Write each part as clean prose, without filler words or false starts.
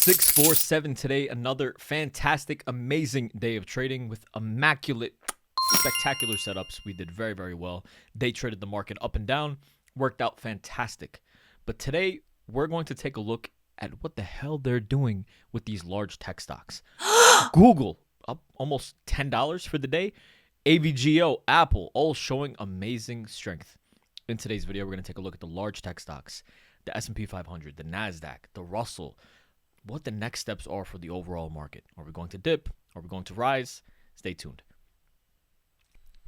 647 today. Another fantastic, amazing day of trading with immaculate, spectacular setups. We did very, very well. Day traded the market up and down. Worked out fantastic. But today, we're going to take a look at what the hell they're doing with these large tech stocks. Google, up almost $10 for the day. AVGO, Apple, all showing amazing strength. In today's video, we're going to take a look at the large tech stocks, the SP500, the NASDAQ, the Russell, what the next steps are for the overall market. Are we going to dip? Are we going to rise? Stay tuned.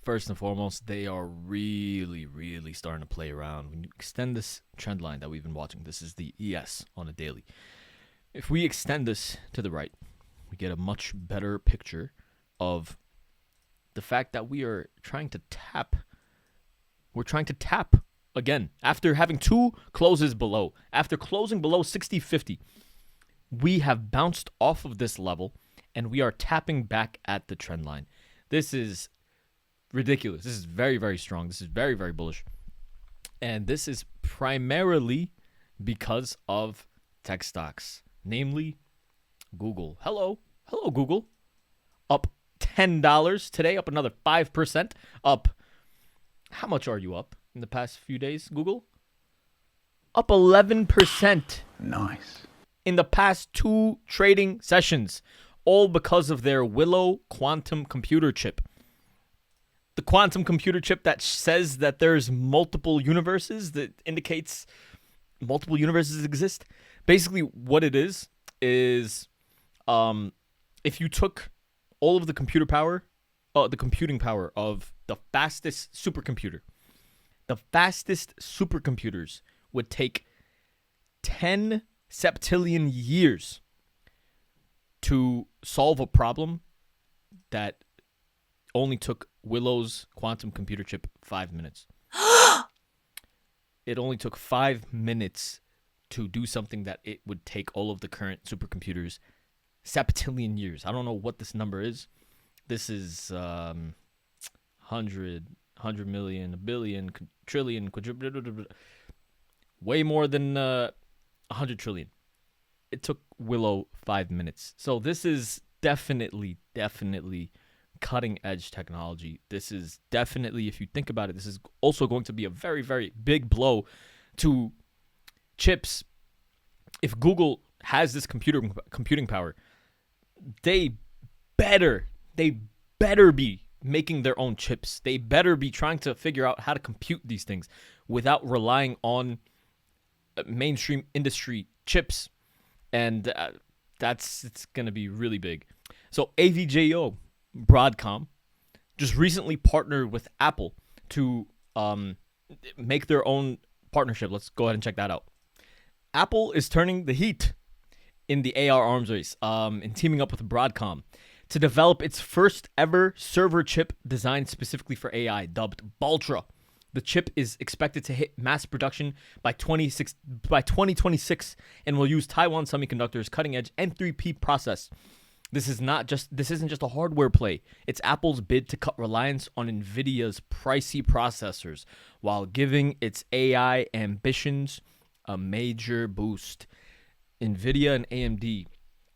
First and foremost, they are really, really starting to play around. When you extend this trend line that we've been watching, this is the ES on a daily. If we extend this to the right, we get a much better picture of the fact that we are trying to tap. We're trying to tap again after having two closes below. After closing below 60.50, we have bounced off of this level and we are tapping back at the trend line. This is ridiculous. This is very, very strong. This is very, very bullish. And this is primarily because of tech stocks, namely Google. Hello, Google. Up $10 today, up another 5%. Up. How much are you up in the past few days, Google? Up 11%. Nice. In the past two trading sessions, all because of their Willow quantum computer chip. The quantum computer chip that says that there's multiple universes, that indicates multiple universes exist. Basically, what it is if you took all of the computing power of the fastest supercomputer, the fastest supercomputers would take 10 septillion years to solve a problem that only took Willow's quantum computer chip 5 minutes. It only took 5 minutes to do something that it would take all of the current supercomputers septillion years. I don't know what this number is. This is 100 million, a billion, trillion, way more than 100 trillion. It took Willow 5 minutes. So this is definitely cutting edge technology. This is definitely, if you think about it, this is also going to be a very, very big blow to chips. If Google has this computing power, they better be making their own chips. They better be trying to figure out how to compute these things without relying on mainstream industry chips. And it's going to be really big. So AVGO, Broadcom, just recently partnered with Apple to make their own partnership. Let's go ahead and check that out. Apple is turning the heat in the AR arms race and teaming up with Broadcom to develop its first ever server chip designed specifically for AI, dubbed Baltra. The chip is expected to hit mass production by 2026 and will use Taiwan Semiconductor's cutting-edge N3P process. This isn't just a hardware play. It's Apple's bid to cut reliance on NVIDIA's pricey processors while giving its AI ambitions a major boost. NVIDIA and AMD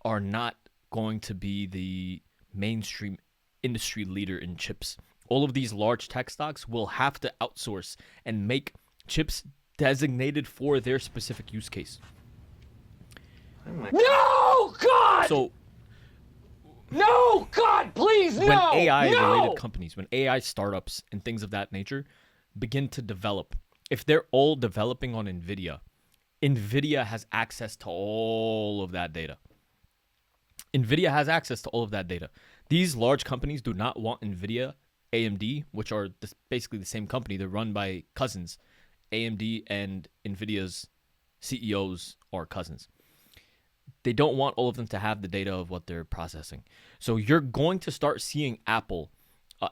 are not going to be the mainstream industry leader in chips. All of these large tech stocks will have to outsource and make chips designated for their specific use case. No, God! So, no, God, please, no! when AI-related companies, when AI startups and things of that nature begin to develop, if they're all developing on NVIDIA, NVIDIA has access to all of that data. NVIDIA has access to all of that data. These large companies do not want NVIDIA, AMD, which are basically the same company. They're run by cousins. AMD and NVIDIA's CEOs are cousins. They don't want all of them to have the data of what they're processing. So you're going to start seeing Apple.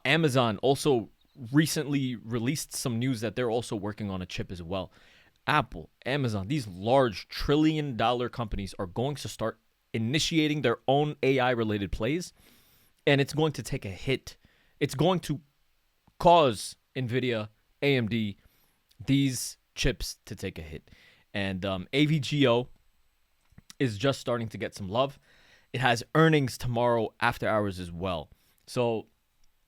Amazon also recently released some news that they're also working on a chip as well. Apple, Amazon, these large trillion-dollar companies are going to start initiating their own AI-related plays, and it's going to take a hit. It's going to cause NVIDIA, AMD, these chips to take a hit. And AVGO is just starting to get some love. It has earnings tomorrow after hours as well. So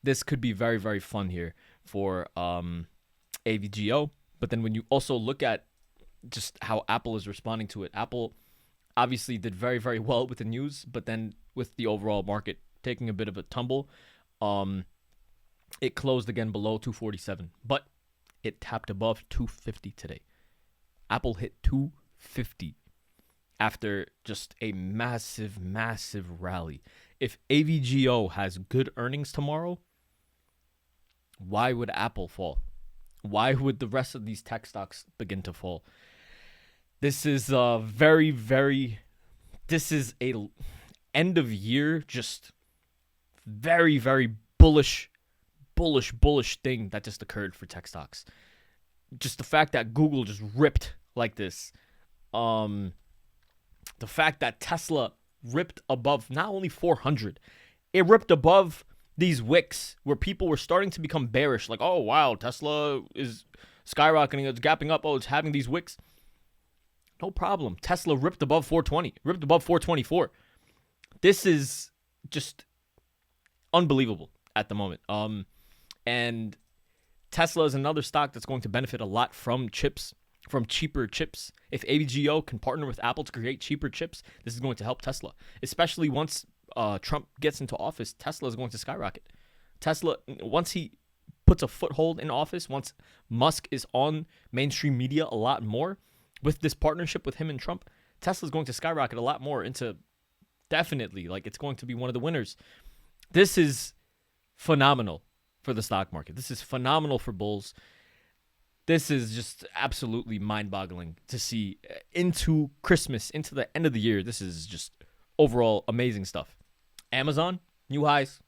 this could be very, very fun here for AVGO. But then when you also look at just how Apple is responding to it, Apple obviously did very, very well with the news, but then with the overall market taking a bit of a tumble, it closed again below 247, but it tapped above 250 today. Apple hit 250 after just a massive, massive rally. If AVGO has good earnings tomorrow, why would Apple fall? Why would the rest of these tech stocks begin to fall? This is a this is a end of year, just very, very bullish thing that just occurred for tech stocks. Just the fact that Google just ripped like this. The fact that Tesla ripped above not only 400, it ripped above these wicks where people were starting to become bearish. Like, oh, wow, Tesla is skyrocketing. It's gapping up. Oh, it's having these wicks. No problem. Tesla ripped above 420, ripped above 424. This is just unbelievable at the moment. And Tesla is another stock that's going to benefit a lot from chips, from cheaper chips. If AVGO can partner with Apple to create cheaper chips, this is going to help Tesla, especially once Trump gets into office. Tesla is going to skyrocket. Tesla, once he puts a foothold in office, once Musk is on mainstream media a lot more, with this partnership with him and Trump, Tesla is going to skyrocket a lot more into definitely, like, it's going to be one of the winners. This is phenomenal for the stock market. This is phenomenal for bulls. This is just absolutely mind-boggling to see into Christmas, into the end of the year. This is just overall amazing stuff. Amazon, new highs.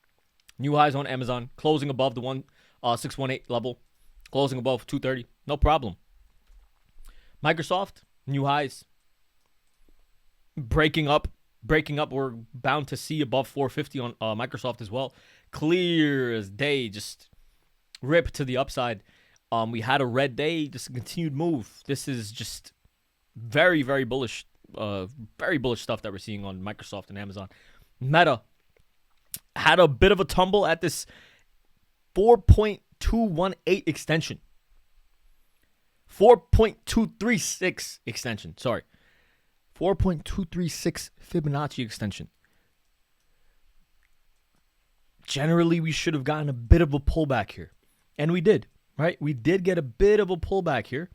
New highs on Amazon, closing above the 618 level, closing above 230. No problem. Microsoft, new highs. Breaking up. We're bound to see above 450 on Microsoft as well. Clear as day, just rip to the upside. We had a red day, just a continued move. This is just very, very bullish stuff that we're seeing on Microsoft and Amazon. Meta had a bit of a tumble at this 4.218 extension. 4.236 extension. Sorry. 4.236 Fibonacci extension. Generally, we should have gotten a bit of a pullback here. And we did, right? We did get a bit of a pullback here.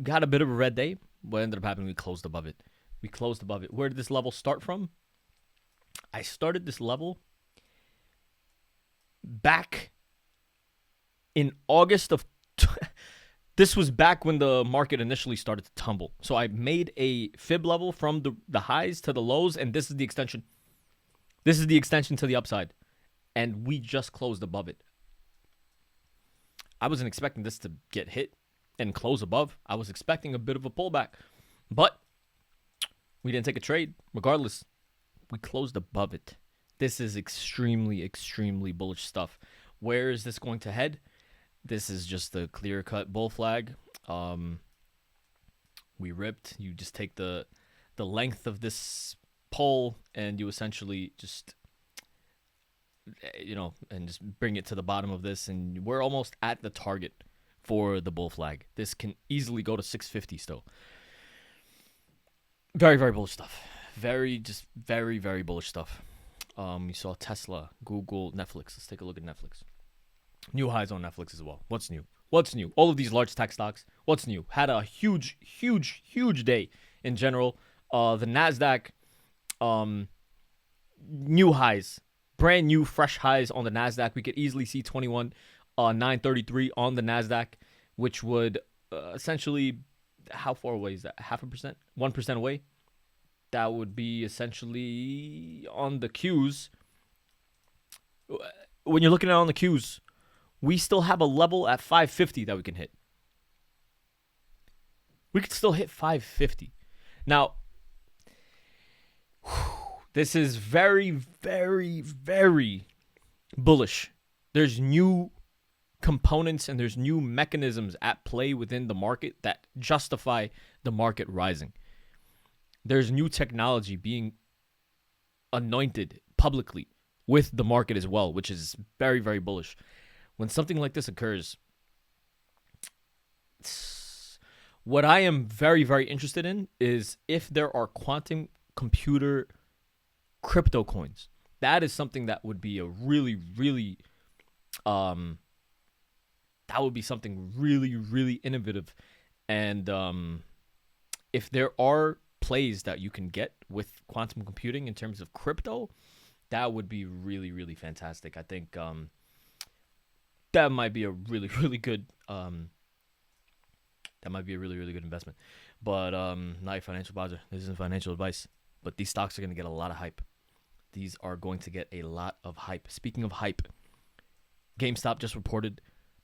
Got a bit of a red day. What ended up happening, we closed above it. Where did this level start from? I started this level back in August of... This was back when the market initially started to tumble. So I made a fib level from the highs to the lows, and this is the extension. This is the extension to the upside. And we just closed above it. I wasn't expecting this to get hit and close above. I was expecting a bit of a pullback. But we didn't take a trade. Regardless, we closed above it. This is extremely, extremely bullish stuff. Where is this going to head? This is just a clear-cut bull flag. We ripped. You just take the length of this pole and you essentially just, and just bring it to the bottom of this. And we're almost at the target for the bull flag. This can easily go to 650 still. Very, very bullish stuff. Very, very bullish stuff. You saw Tesla, Google, Netflix. Let's take a look at Netflix. New highs on Netflix as well. What's new? All of these large tech stocks. What's new? Had a huge day in general. The NASDAQ, new highs. Brand new, fresh highs on the NASDAQ. We could easily see 21,933 on the NASDAQ, which would essentially, how far away is that? 0.5%? 1% away? That would be essentially on the Qs. When you're looking at it on the Qs, we still have a level at 550 that we can hit. We could still hit 550. Now, this is very, very, very bullish. There's new components and there's new mechanisms at play within the market that justify the market rising. there's new technology being anointed publicly with the market as well, which is very, very bullish. When something like this occurs, what I am very, very interested in is if there are quantum computer crypto coins. That is something that would be a really, really, that would be something really, really innovative. And if there are plays that you can get with quantum computing in terms of crypto, that would be really, really fantastic. I think that might be a really, really good investment. But not a financial advisor. This isn't financial advice. But these stocks are going to get a lot of hype. These are going to get a lot of hype. Speaking of hype, GameStop just reported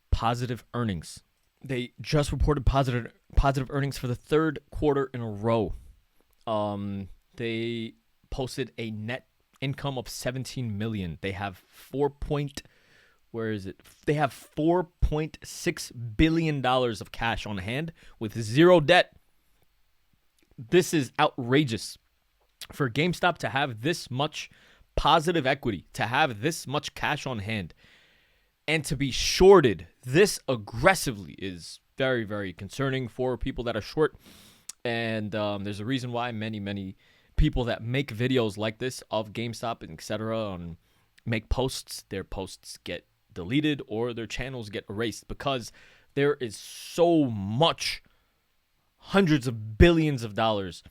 positive earnings. They just reported positive earnings for the third quarter in a row. They posted a net income of $17 million. They have They have $4.6 billion of cash on hand with zero debt. This is outrageous. For GameStop to have this much positive equity, to have this much cash on hand, and to be shorted this aggressively is very, very concerning for people that are short. And there's a reason why many people that make videos like this of GameStop and etc. and make posts, their posts get deleted or their channels get erased because there is so much, hundreds of billions of dollars,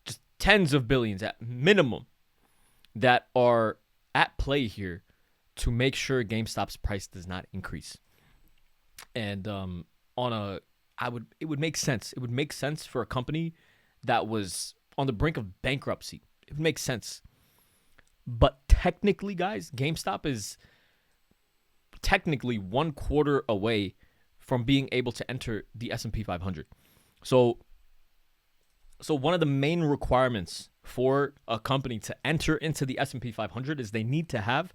just tens of billions at minimum, that are at play here to make sure GameStop's price does not increase. And it would make sense. It would make sense for a company that was on the brink of bankruptcy. It would make sense. But technically, guys, GameStop is technically 1 quarter away from being able to enter the S&P 500. So one of the main requirements for a company to enter into the S&P 500 is they need to have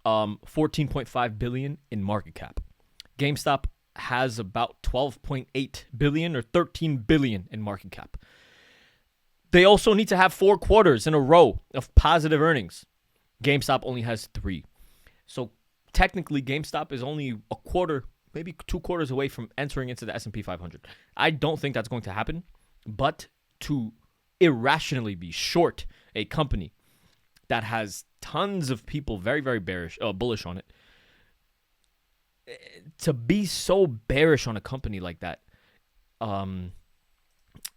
$14.5 billion in market cap. GameStop has about $12.8 billion or $13 billion in market cap. They also need to have 4 quarters in a row of positive earnings. GameStop only has 3. So technically, GameStop is only a quarter, maybe 2 quarters away from entering into the S&P 500. I don't think that's going to happen, but to irrationally be short a company that has tons of people very, very bullish on it, to be so bearish on a company like that,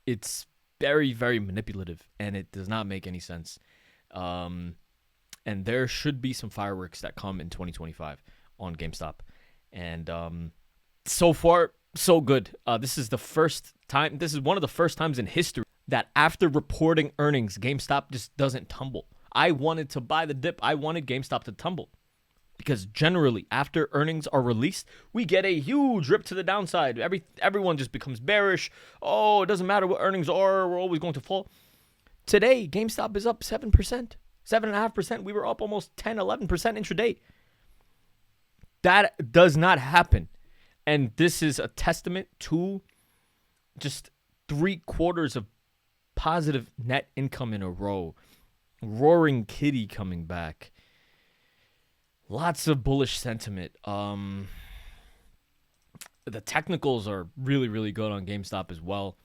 it's very, very manipulative, and it does not make any sense. And there should be some fireworks that come in 2025 on GameStop. And so far, so good. This is one of the first times in history that after reporting earnings, GameStop just doesn't tumble. I wanted to buy the dip. I wanted GameStop to tumble. Because generally, after earnings are released, we get a huge rip to the downside. Everyone just becomes bearish. Oh, it doesn't matter what earnings are. We're always going to fall. Today, GameStop is up 7%, 7.5%. We were up almost 10, 11% intraday. That does not happen. And this is a testament to just 3 quarters of positive net income in a row. Roaring Kitty coming back. Lots of bullish sentiment. The technicals are really, really good on GameStop as well.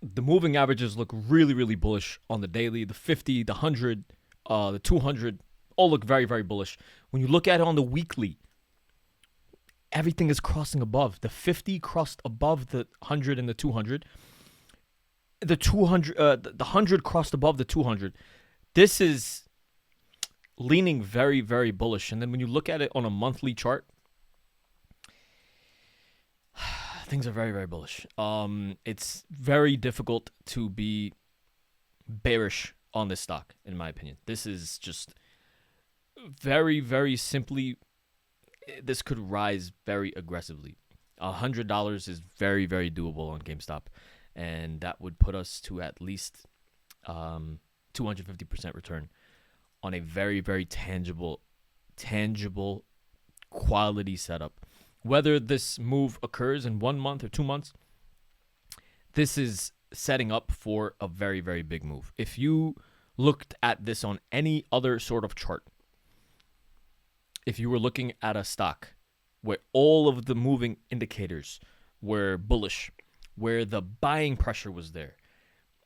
The moving averages look really, really bullish on the daily. The 50, the 100, the 200 all look very, very bullish. When you look at it on the weekly, everything is crossing above. The 50 crossed above the 100 and the 200. The 100 crossed above the 200. This is leaning very, very bullish. And then when you look at it on a monthly chart, things are very, very bullish. It's very difficult to be bearish on this stock, in my opinion. This is just very, very simply, this could rise very aggressively. $100 is very, very doable on GameStop. And that would put us to at least 250% return on a very, very tangible quality setup. Whether this move occurs in 1 month or 2 months, this is setting up for a very, very big move. If you looked at this on any other sort of chart, if you were looking at a stock where all of the moving indicators were bullish, where the buying pressure was there,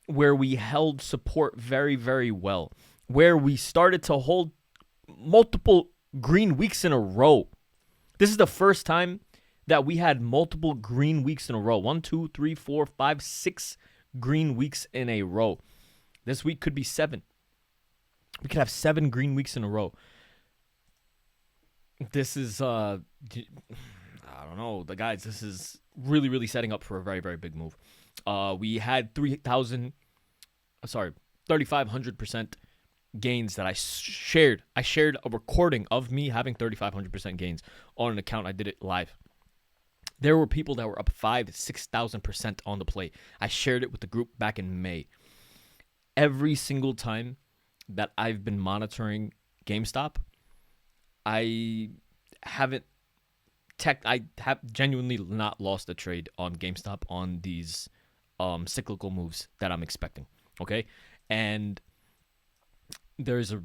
where we held support very, very well, where we started to hold multiple green weeks in a row. This is the first time that we had multiple green weeks in a row. 1, 2, 3, 4, 5, 6 green weeks in a row. This week could be 7. We could have 7 green weeks in a row. This is, I don't know, the guys, this is really, really setting up for a very, very big move. We had 3,500% gains that I shared. I shared a recording of me having 3,500% gains on an account. I did it live. There were people that were up 5,000 to 6,000% on the play. I shared it with the group back in May. Every single time that I've been monitoring GameStop, I have genuinely not lost a trade on GameStop on these cyclical moves that I'm expecting. Okay, and there's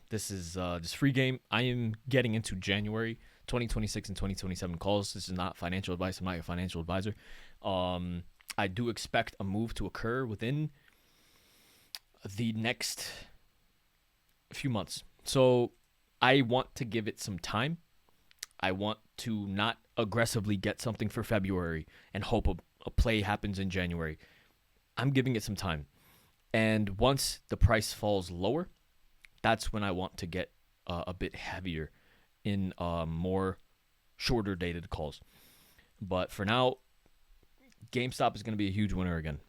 this is just free game. I am getting into January 2026 and 2027 calls. This is not financial advice. I'm not a financial advisor. I do expect a move to occur within the next few months. So I want to give it some time. I want to not aggressively get something for February and hope a play happens in January. I'm giving it some time. And once the price falls lower, that's when I want to get a bit heavier in more shorter dated calls. But for now, GameStop is going to be a huge winner again.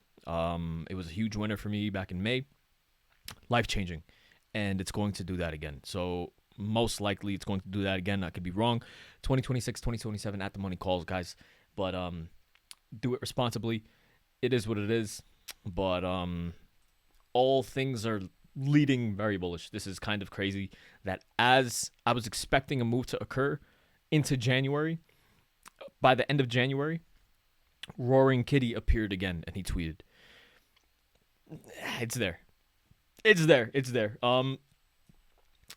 It was a huge winner for me back in May. Life-changing. And it's going to do that again. So most likely it's going to do that again. I could be wrong. 2026, 2027 at the money calls, guys. But do it responsibly. It is what it is. But all things are leading very bullish. This is kind of crazy that as I was expecting a move to occur into January, by the end of January, Roaring Kitty appeared again and he tweeted, it's there. It's there. It's there.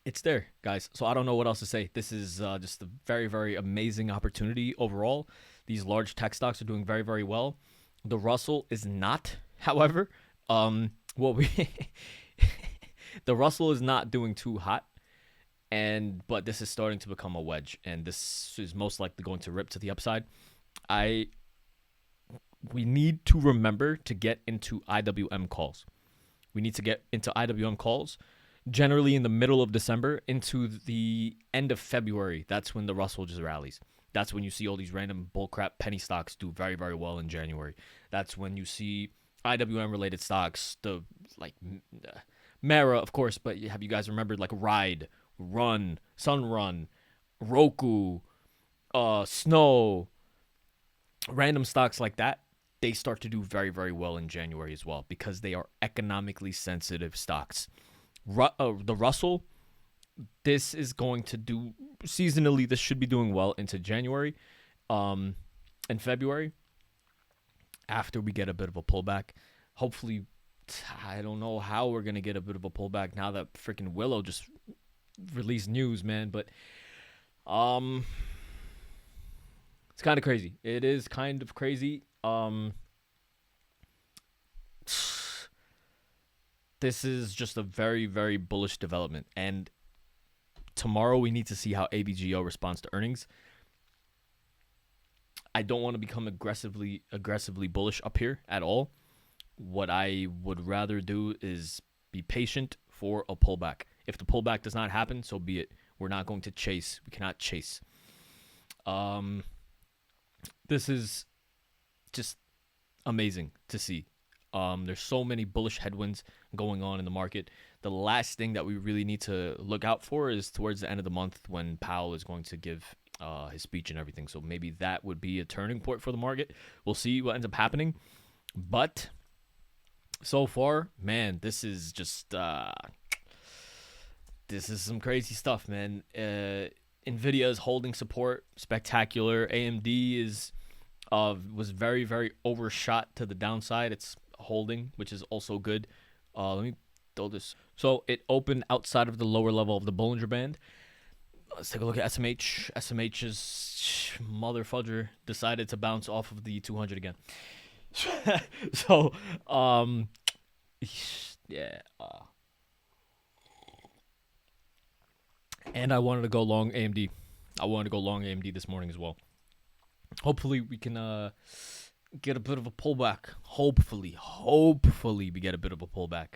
It's there, guys. So I don't know what else to say. This is just a very, very amazing opportunity overall. These large tech stocks are doing very, very well. The Russell is not, however. The Russell is not doing too hot, but this is starting to become a wedge, and this is most likely going to rip to the upside. We need to remember to get into IWM calls. We need to get into IWM calls generally in the middle of December into the end of February. That's when the Russell just rallies. That's when you see all these random bullcrap penny stocks do very, very well in January. That's when you see IWM-related stocks, Mara, of course, but have you guys remembered like Ride, Run, Sunrun, Roku, Snow, random stocks like that? They start to do very, very well in January as well because they are economically sensitive stocks. The Russell, this is going to do seasonally. This should be doing well into January, and February. After we get a bit of a pullback, hopefully, I don't know how we're gonna get a bit of a pullback now that freaking Willow just released news, man. But it's kind of crazy. It is kind of crazy. This is just a very, very bullish development. And tomorrow we need to see how AVGO responds to earnings. I don't want to become aggressively bullish up here at all. What I would rather do is be patient for a pullback. If the pullback does not happen, so be it. We're not going to chase. We cannot chase. This is just amazing to see. There's so many bullish headwinds going on in the market. The last thing that we really need to look out for is towards the end of the month when Powell is going to give his speech and everything. So maybe that would be a turning point for the market. We'll see what ends up happening. But so far, man, this is just this is some crazy stuff, man. NVIDIA is holding support, spectacular. AMD is Was very, very overshot to the downside. It's holding, which is also good. Let me throw this. So it opened outside of the lower level of the Bollinger Band. Let's take a look at SMH. SMH's mother fudger decided to bounce off of the 200 again. So, yeah. And I wanted to go long AMD. I wanted to go long AMD this morning as well. Hopefully we can get a bit of a pullback. Hopefully we get a bit of a pullback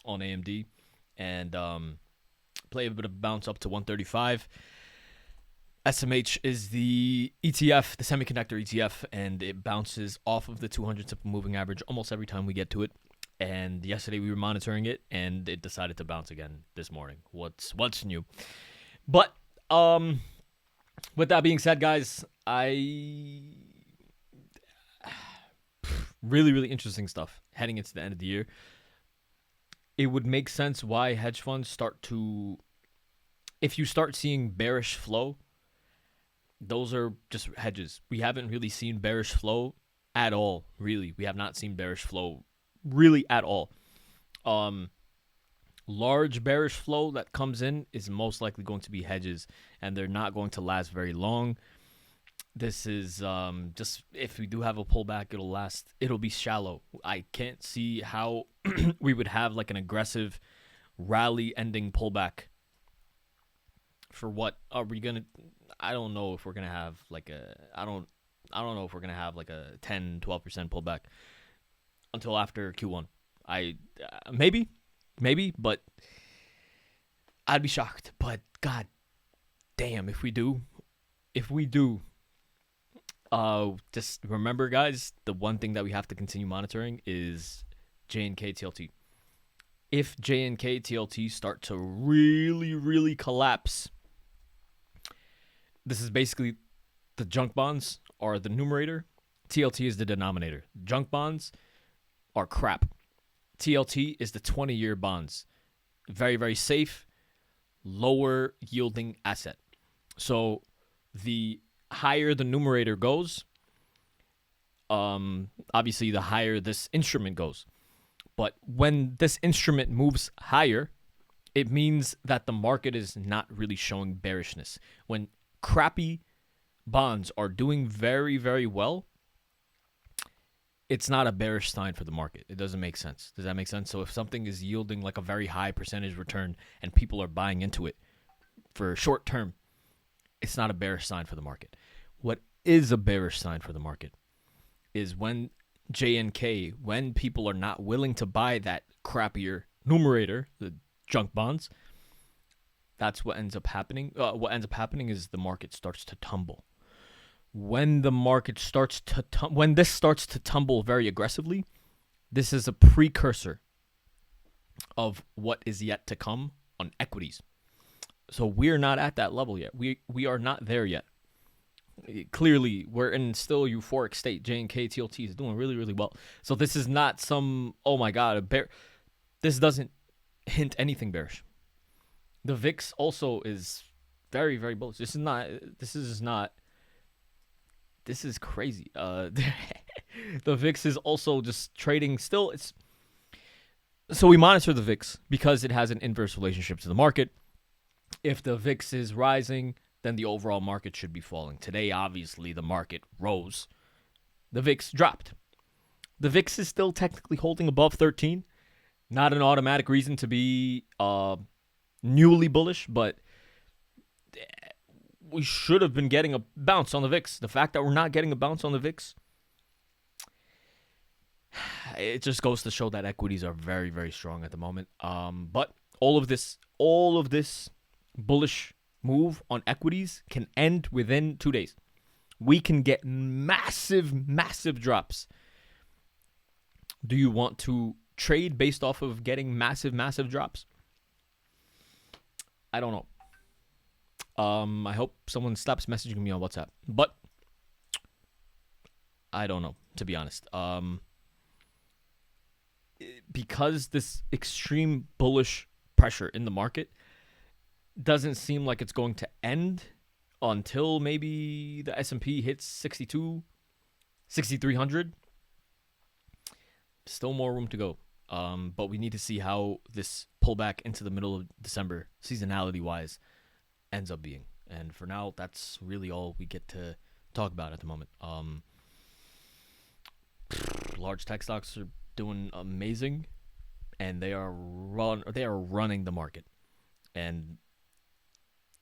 on AMD and play a bit of a bounce up to 135. SMH is the ETF, the semiconductor ETF, and it bounces off of the 200 simple moving average almost every time we get to it. And yesterday we were monitoring it, and it decided to bounce again this morning. What's new? But with that being said, guys, really interesting stuff heading into the end of the year. It would make sense why hedge funds start to, if you start seeing bearish flow, those are just hedges. We haven't really seen bearish flow at all, really. We have not seen bearish flow really at all. Large bearish flow that comes in is most likely going to be hedges, and they're not going to last very long. This is just, if we do have a pullback, it'll be shallow. I can't see how we would have like an aggressive rally ending pullback. For what are we gonna? I don't know if we're gonna have like a. I don't know if we're gonna have like a 10-12% pullback until after Q1. Maybe, but I'd be shocked. But god damn, if we do, just remember, guys, the one thing that we have to continue monitoring is J&K TLT. If J&K TLT start to really collapse, this is basically the junk bonds are the numerator, TLT is the denominator. Junk bonds are crap. TLT is the 20-year bonds. Very safe, lower yielding asset. So the higher the numerator goes, obviously the higher this instrument goes. But when this instrument moves higher, it means that the market is not really showing bearishness. When crappy bonds are doing very well, it's not a bearish sign for the market. It doesn't make sense. Does that make sense? So if something is yielding like a very high percentage return and people are buying into it for short term, it's not a bearish sign for the market. What is a bearish sign for the market is when JNK, when people are not willing to buy that crappier numerator, the junk bonds, that's what ends up happening. What ends up happening is the market starts to tumble. When the market starts to when this starts to tumble very aggressively, this is a precursor of what is yet to come on equities. So we're not at that level yet. We are not there yet. Clearly, we're in still euphoric state. J&K TLT is doing really well. So this is not some, oh my god, a bear. This doesn't hint anything bearish. The VIX also is very bullish. This is crazy. The VIX is also just trading still. So we monitor the VIX because it has an inverse relationship to the market. If the VIX is rising, then the overall market should be falling. Today, obviously, the market rose. The VIX dropped. The VIX is still technically holding above 13. Not an automatic reason to be newly bullish, but we should have been getting a bounce on the VIX. The fact that we're not getting a bounce on the VIX, it just goes to show that equities are very strong at the moment. But all of this bullish move on equities can end within 2 days. We can get massive drops. Do you want to trade based off of getting massive drops? I don't know. I hope someone stops messaging me on WhatsApp. But I don't know, to be honest. Because this extreme bullish pressure in the market doesn't seem like it's going to end until maybe the S&P hits 62 6,300. Still more room to go. But we need to see how this pullback into the middle of December, seasonality wise, ends up being. And for now, that's really all we get to talk about at the moment. Large tech stocks are doing amazing, and they are running the market. And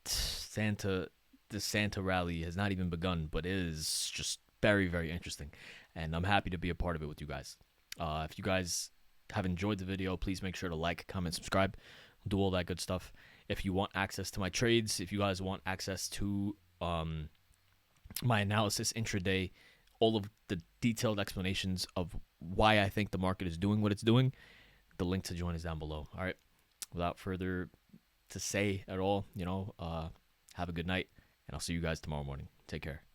the Santa rally has not even begun, but it is just very, very interesting, and I'm happy to be a part of it with you guys. If you guys have enjoyed the video, please make sure to like, comment, subscribe, do all that good stuff. If you want access to my trades, if you guys want access to my analysis intraday, all of the detailed explanations of why I think the market is doing what it's doing, the link to join is down below. All right, without further to say at all, have a good night, and I'll see you guys tomorrow morning. Take care.